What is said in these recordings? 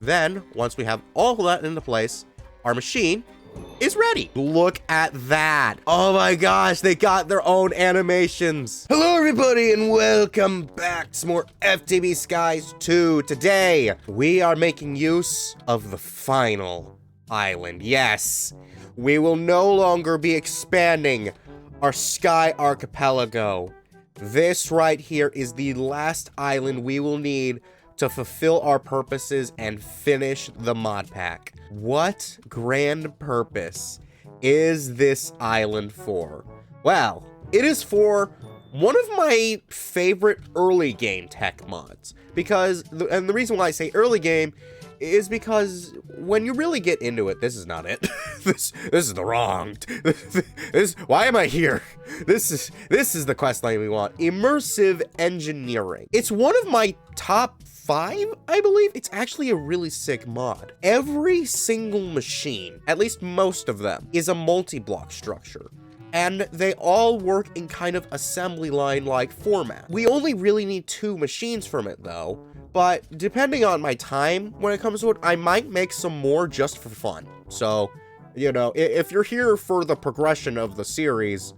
Then, once we have all of that into place, our machine is ready. Look at that. Oh my gosh, they got their own animations. Hello everybody and welcome back to some more FTB Skies 2. Today, we are making use of the final island. Yes, we will no longer be expanding our sky archipelago. This right here is the last island we will need to fulfill our purposes and finish the mod pack. What grand purpose is this island for? Well, it is for one of my favorite early game tech mods. Because, and the reason why I say early game is because when you really get into it, this is not it. this is the wrong. Why am I here? This is the quest line we want. Immersive engineering. It's one of my top 5, I believe. It's actually a really sick mod. Every single machine, at least most of them, is a multi-block structure. And they all work in kind of assembly line-like format. We only really need 2 machines from it though, but depending on my time when it comes to it, I might make some more just for fun. So, you know, if you're here for the progression of the series,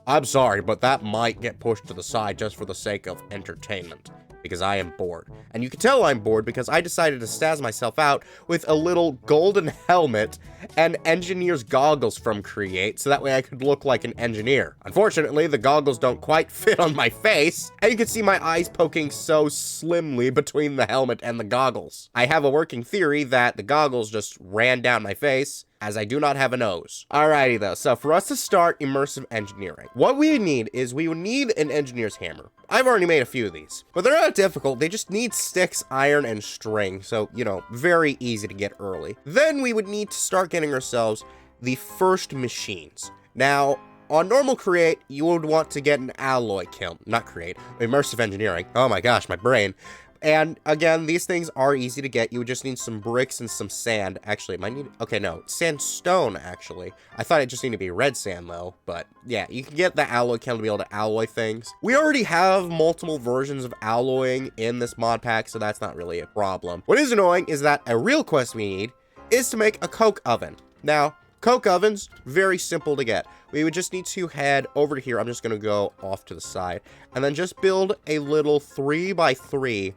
I'm sorry, but that might get pushed to the side just for the sake of entertainment. Because I am bored. And you can tell I'm bored because I decided to stazz myself out with a little golden helmet and engineer's goggles from Create, so that way I could look like an engineer. Unfortunately, the goggles don't quite fit on my face, and you can see my eyes poking so slimly between the helmet and the goggles. I have a working theory that the goggles just ran down my face, as I do not have a nose. Alrighty though, so for us to start immersive engineering, what we need is we would need an engineer's hammer. I've already made a few of these, but they're not difficult. They just need sticks, iron, and string, so, you know, very easy to get early. Then we would need to start getting ourselves the first machines. Now, on normal Create, you would want to get an alloy kiln, not Create, immersive engineering. Oh my gosh, my brain. And again, these things are easy to get. You would just need some bricks and some sand. Actually, it might need, okay, no, sandstone, actually. I thought it just needed to be red sand, though. But yeah, you can get the alloy kiln to be able to alloy things. We already have multiple versions of alloying in this mod pack, so that's not really a problem. What is annoying is that a real quest we need is to make a coke oven. Now, coke ovens, very simple to get. We would just need to head over to here. I'm just going to go off to the side. And then just build a little 3x3.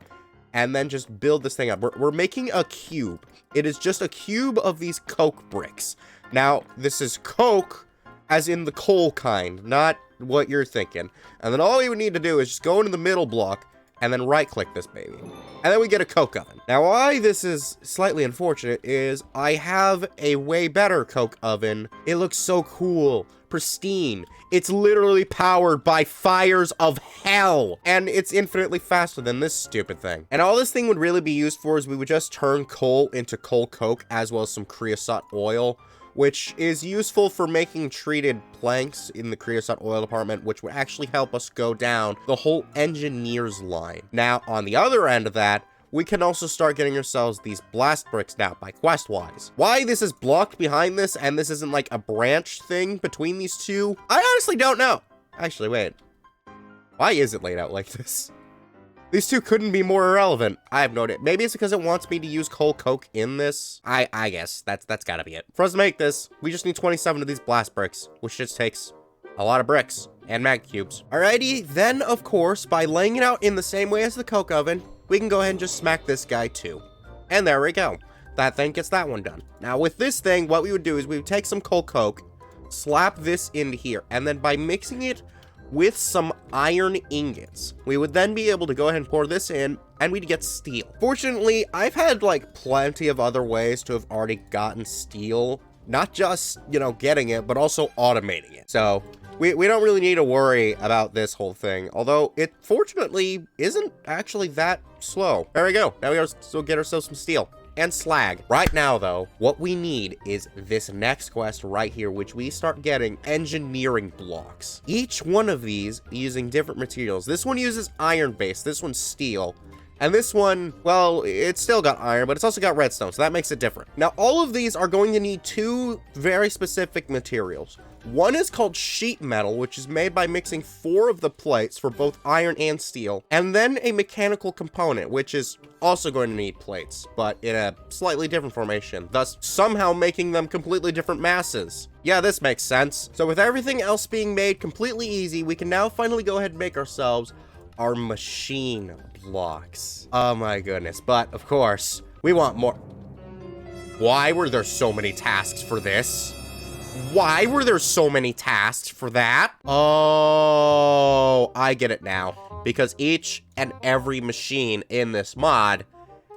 And then just build this thing up. We're making a cube. It is just a cube of these coke bricks. Now, this is coke as in the coal kind, not what you're thinking. And then all you would need to do is just go into the middle block and then right-click this baby. And then we get a coke oven. Now, why this is slightly unfortunate is I have a way better coke oven. It looks so cool, pristine. It's literally powered by fires of hell. And it's infinitely faster than this stupid thing. And all this thing would really be used for is we would just turn coal into coal coke as well as some creosote oil, which is useful for making treated planks in the creosote oil department, which would actually help us go down the whole engineer's line. Now, on the other end of that, we can also start getting ourselves these blast bricks now by quest-wise. Why this is blocked behind this and this isn't like a branch thing between these two, I honestly don't know. Actually, wait. Why is it laid out like this? These two couldn't be more irrelevant. I have no idea. Maybe it's because it wants me to use coal coke in this. I guess that's gotta be it. For us to make this, we just need 27 of these blast bricks, which just takes a lot of bricks and mag cubes. Alrighty, then of course, by laying it out in the same way as the coke oven, we can go ahead and just smack this guy too. And there we go. That thing gets that one done. Now with this thing, what we would do is we would take some coal coke, slap this into here, and then by mixing it with some iron ingots, we would then be able to go ahead and pour this in, and we'd get steel. Fortunately, I've had like plenty of other ways to have already gotten steel. Not just, you know, getting it, but also automating it. So we don't really need to worry about this whole thing, although it fortunately isn't actually that slow. There we go. Now we still get ourselves some steel and slag. Right now, though, what we need is this next quest right here, which we start getting engineering blocks. Each one of these using different materials. This one uses iron base, this one's steel, And this one, well, it's still got iron, but it's also got redstone, so that makes it different. Now, all of these are going to need two very specific materials. One is called sheet metal, which is made by mixing 4 of the plates for both iron and steel, and then a mechanical component, which is also going to need plates, but in a slightly different formation, thus somehow making them completely different masses. Yeah, this makes sense. So with everything else being made completely easy, we can now finally go ahead and make ourselves our machine blocks. Oh my goodness, but of course, we want more. Why were there so many tasks for this? Why were there so many tasks for that? Oh, I get it now. Because each and every machine in this mod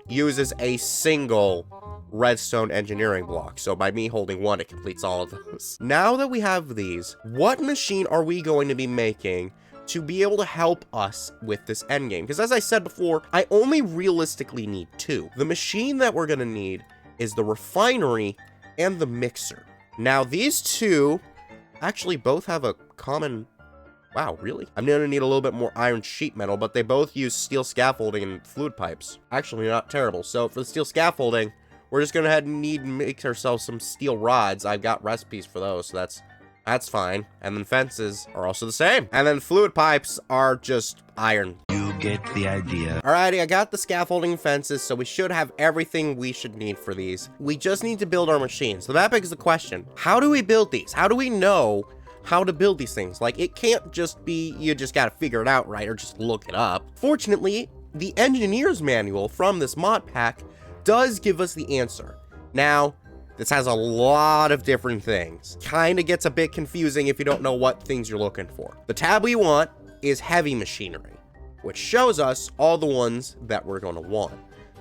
uses a single redstone engineering block. So by me holding one, it completes all of those. Now that we have these, what machine are we going to be making to be able to help us with this endgame? Because as I said before, I only realistically need 2. The machine that we're going to need is the refinery and the mixer. Now, these two actually both have a common... Wow, really? I'm going to need a little bit more iron sheet metal, but they both use steel scaffolding and fluid pipes. Actually, not terrible. So for the steel scaffolding, we're just going to need to make ourselves some steel rods. I've got recipes for those, so that's fine. And then fences are also the same. And then fluid pipes are just iron. Get the idea. Alrighty, I got the scaffolding and fences, so we should have everything we should need for these. We just need to build our machine. So that begs the question, how do we build these? How do we know how to build these things? Like, it can't just be, you just gotta figure it out, right? Or just look it up. Fortunately, the engineer's manual from this mod pack does give us the answer. Now, this has a lot of different things. Kinda gets a bit confusing if you don't know what things you're looking for. The tab we want is heavy machinery, which shows us all the ones that we're going to want.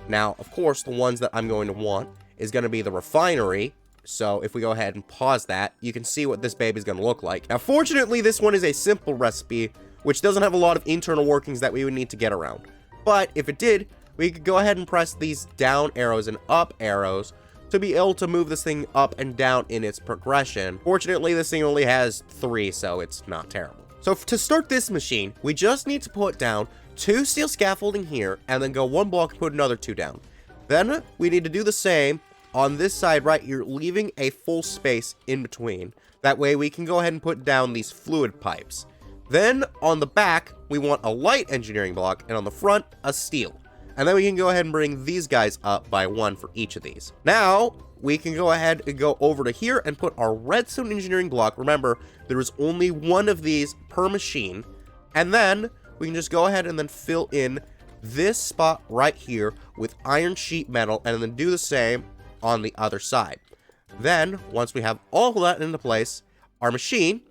Now, of course, the ones that I'm going to want is going to be the refinery. So if we go ahead and pause that, you can see what this baby is going to look like. Now, fortunately, this one is a simple recipe, which doesn't have a lot of internal workings that we would need to get around. But if it did, we could go ahead and press these down arrows and up arrows to be able to move this thing up and down in its progression. Fortunately, this thing only has 3, so it's not terrible. So to start this machine, we just need to put down 2 steel scaffolding here, and then go 1 block and put another 2 down. Then we need to do the same on this side right here, leaving a full space in between. That way we can go ahead and put down these fluid pipes. Then on the back, we want a light engineering block, and on the front, a steel. And then we can go ahead and bring these guys up by 1 for each of these. Now, we can go ahead and go over to here and put our redstone engineering block. Remember, there is only 1 of these per machine. And then we can just go ahead and then fill in this spot right here with iron sheet metal, and then do the same on the other side. Then, once we have all of that into place, our machine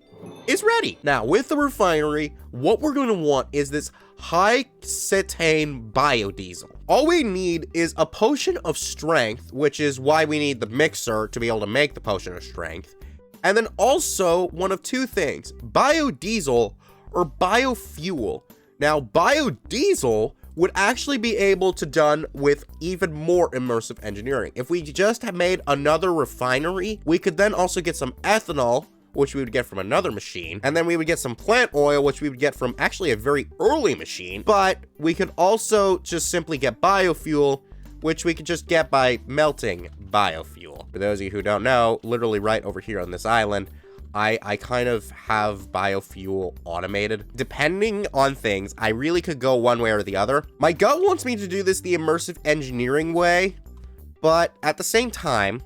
is ready. Now, with the refinery, what we're going to want is this high cetane biodiesel. All we need is a potion of strength, which is why we need the mixer to be able to make the potion of strength. And then also one of 2 things, biodiesel or biofuel. Now, biodiesel would actually be able to done with even more immersive engineering. If we just had made another refinery, we could then also get some ethanol, which we would get from another machine, and then we would get some plant oil, which we would get from actually a very early machine, but we could also just simply get biofuel, which we could just get by melting biofuel. For those of you who don't know, literally right over here on this island, I kind of have biofuel automated. Depending on things, I really could go one way or the other. My gut wants me to do this the immersive engineering way, but at the same time,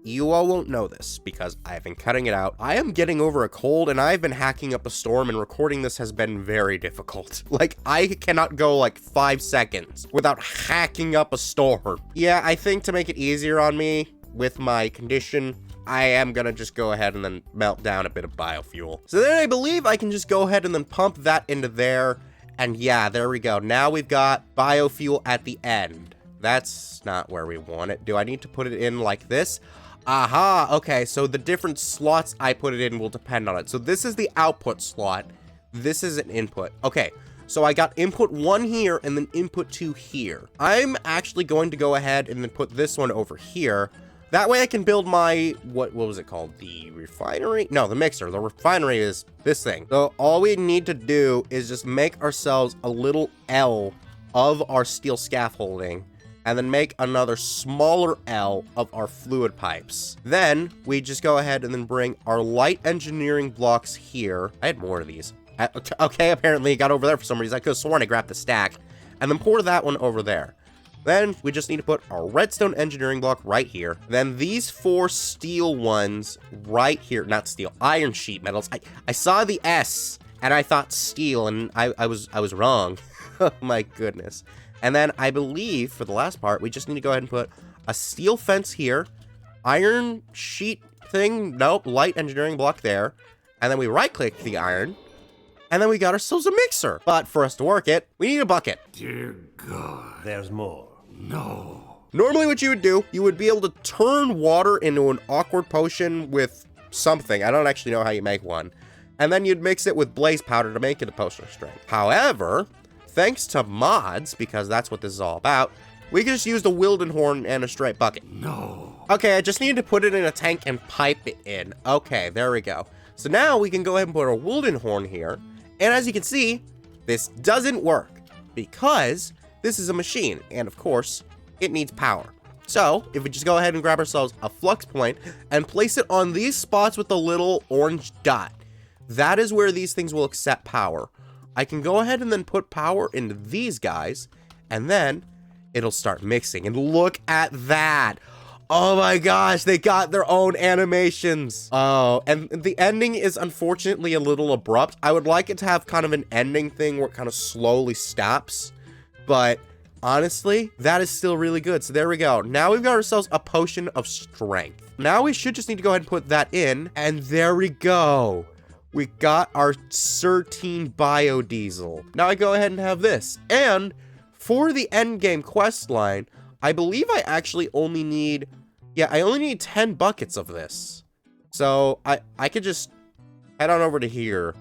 you all won't know this because I've been cutting it out. I am getting over a cold, and I've been hacking up a storm, and recording this has been very difficult. Like, I cannot go like 5 seconds without hacking up a storm. Yeah, I think to make it easier on me with my condition, I am gonna just go ahead and then melt down a bit of biofuel. So then I believe I can just go ahead and then pump that into there. And yeah, there we go. Now we've got biofuel at the end. That's not where we want it. Do I need to put it in like this? Aha, okay, so the different slots I put it in will depend on it. So this is the output slot. This is an input. Okay, so I got input 1 here and then input 2 here. I'm actually going to go ahead and then put this one over here. That way I can build my, what was it called? The refinery? No, the mixer. The refinery is this thing. So all we need to do is just make ourselves a little L of our steel scaffolding, and then make another smaller L of our fluid pipes. Then we just go ahead and then bring our light engineering blocks here. I had more of these. Okay, apparently it got over there for some reason. I could have sworn I grabbed the stack. And then pour that one over there. Then we just need to put our redstone engineering block right here. Then these 4 steel ones right here. Not steel, iron sheet metals. I saw the S and I thought steel, and I was wrong. Oh my goodness. And then I believe for the last part, we just need to go ahead and put a steel fence here, iron sheet thing, nope, light engineering block there. And then we right click the iron, and then we got ourselves a mixer. But for us to work it, we need a bucket. Dear God. There's more. No. Normally what you would do, you would be able to turn water into an awkward potion with something. I don't actually know how you make one. And then you'd mix it with blaze powder to make it a potion of strength. However, thanks to mods, because that's what this is all about, we can just use the Wilden Horn and a straight bucket. No. Okay, I just need to put it in a tank and pipe it in. Okay, there we go. So now we can go ahead and put our Wilden Horn here. And as you can see, this doesn't work because this is a machine. And of course, it needs power. So if we just go ahead and grab ourselves a flux point and place it on these spots with the little orange dot, that is where these things will accept power. I can go ahead and then put power into these guys, and then it'll start mixing. And look at that. Oh my gosh, they got their own animations. Oh, and the ending is unfortunately a little abrupt. I would like it to have kind of an ending thing where it kind of slowly stops, but honestly, that is still really good. So there we go. Now we've got ourselves a potion of strength. Now we should just need to go ahead and put that in, and there we go. We got our 13 biodiesel. Now I go ahead and have this. And for the end game quest line, I believe I actually only need, I only need 10 buckets of this. So I could just head on over to here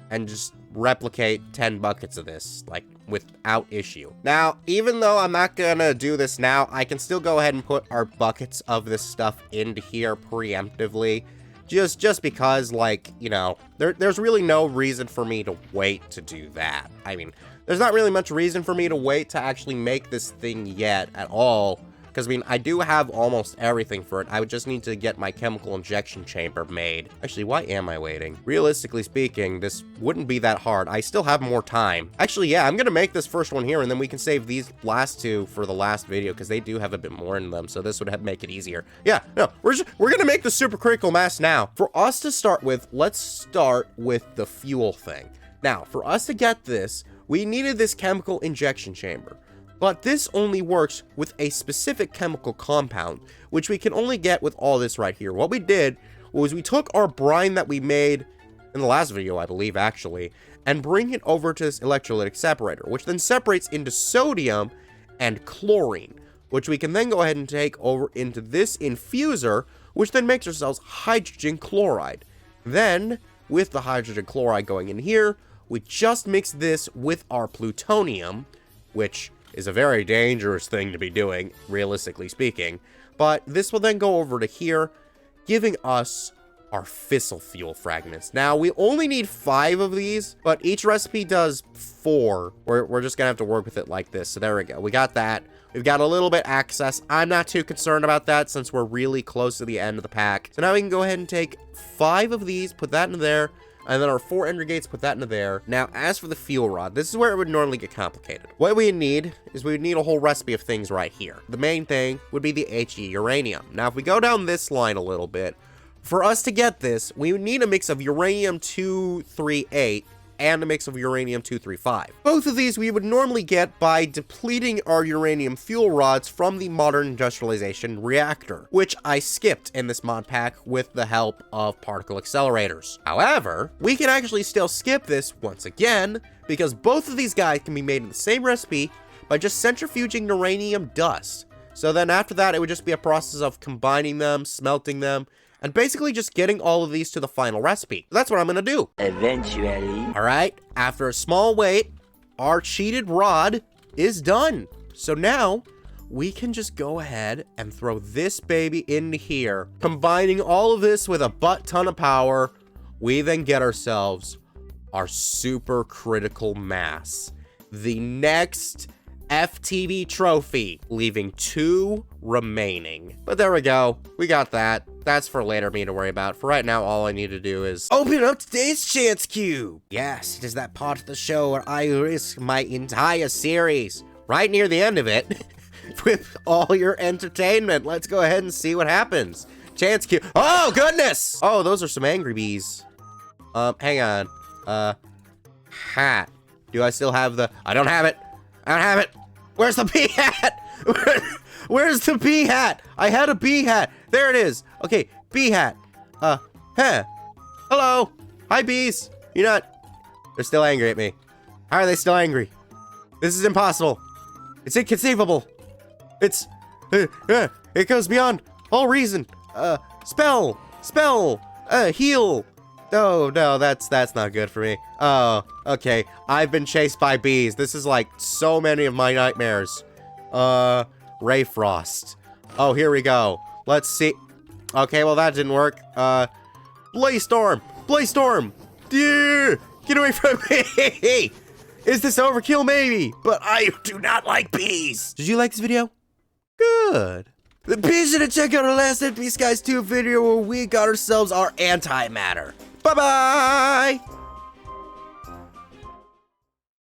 and just replicate 10 buckets of this, like, without issue. Now, even though I'm not gonna do this now, I can still go ahead and put our buckets of this stuff into here preemptively. Just because, like, you know, there's really no reason for me to wait to do that. I mean, there's not really much reason for me to wait to actually make this thing yet at all. Because, I mean, I do have almost everything for it. I would just need to get my chemical injection chamber made. Actually, why am I waiting? Realistically speaking, this wouldn't be that hard. I still have more time. Actually, yeah, I'm going to make this first one here, and then we can save these last 2 for the last video, because they do have a bit more in them, so this would make it easier. Yeah, no, we're going to make the supercritical mass now. For us to start with, let's start with the fuel thing. Now, for us to get this, we needed this chemical injection chamber. But this only works with a specific chemical compound, which we can only get with all this right here. What we did was we took our brine that we made in the last video, I believe, actually, and bring it over to this electrolytic separator, which then separates into sodium and chlorine, which we can then go ahead and take over into this infuser, which then makes ourselves hydrogen chloride. Then, with the hydrogen chloride going in here, we just mix this with our plutonium, which is a very dangerous thing to be doing, realistically speaking. But this will then go over to here, giving us our fissile fuel fragments. Now, we only need 5 of these, but each recipe does 4. We're just gonna have to work with it like this. So there we go. We got that. We've got a little bit access. I'm not too concerned about that since we're really close to the end of the pack. So now we can go ahead and take 5 of these, put that in there, and then our 4 ender gates, put that into there. Now, as for the fuel rod, this is where it would normally get complicated. What we need is we would need a whole recipe of things right here. The main thing would be the HE uranium. Now, if we go down this line a little bit, for us to get this, we would need a mix of uranium-238 and a mix of uranium-235. Both of these we would normally get by depleting our uranium fuel rods from the modern industrialization reactor, which I skipped in this mod pack with the help of particle accelerators. However, we can actually still skip this once again, because both of these guys can be made in the same recipe by just centrifuging uranium dust. So then after that, it would just be a process of combining them, smelting them, and basically just getting all of these to the final recipe. That's what I'm gonna do. Eventually. All right, after a small wait, our cheated rod is done. So now we can just go ahead and throw this baby into here. Combining all of this with a butt ton of power, we then get ourselves our supercritical mass. The next FTB trophy, leaving 2 remaining. But there we go. We got that. That's for later me to worry about. For right now, all I need to do is open up today's chance cube. Yes, it is that part of the show where I risk my entire series right near the end of it with all your entertainment. Let's go ahead and see what happens. Chance cube. Oh, goodness. Oh, those are some angry bees. Hang on. Hat. Do I still have the... I don't have it. I don't have it. Where's the bee hat? Where's the bee hat? I had a bee hat. There it is. Okay, bee hat. Hello. Hi, bees. You're not... They're still angry at me. How are they still angry? This is impossible. It's inconceivable. It's... it goes beyond all reason. Spell. Heal. Oh, no, that's not good for me. Oh, okay. I've been chased by bees. This is like so many of my nightmares. Ray Frost. Oh, here we go. Let's see. Okay, well, that didn't work. Blaze Storm. Yeah, get away from me. Is this overkill? Maybe, but I do not like bees. Did you like this video? Good. Be sure to check out our last FTB Skies 2 video where we got ourselves our antimatter. Bye-bye!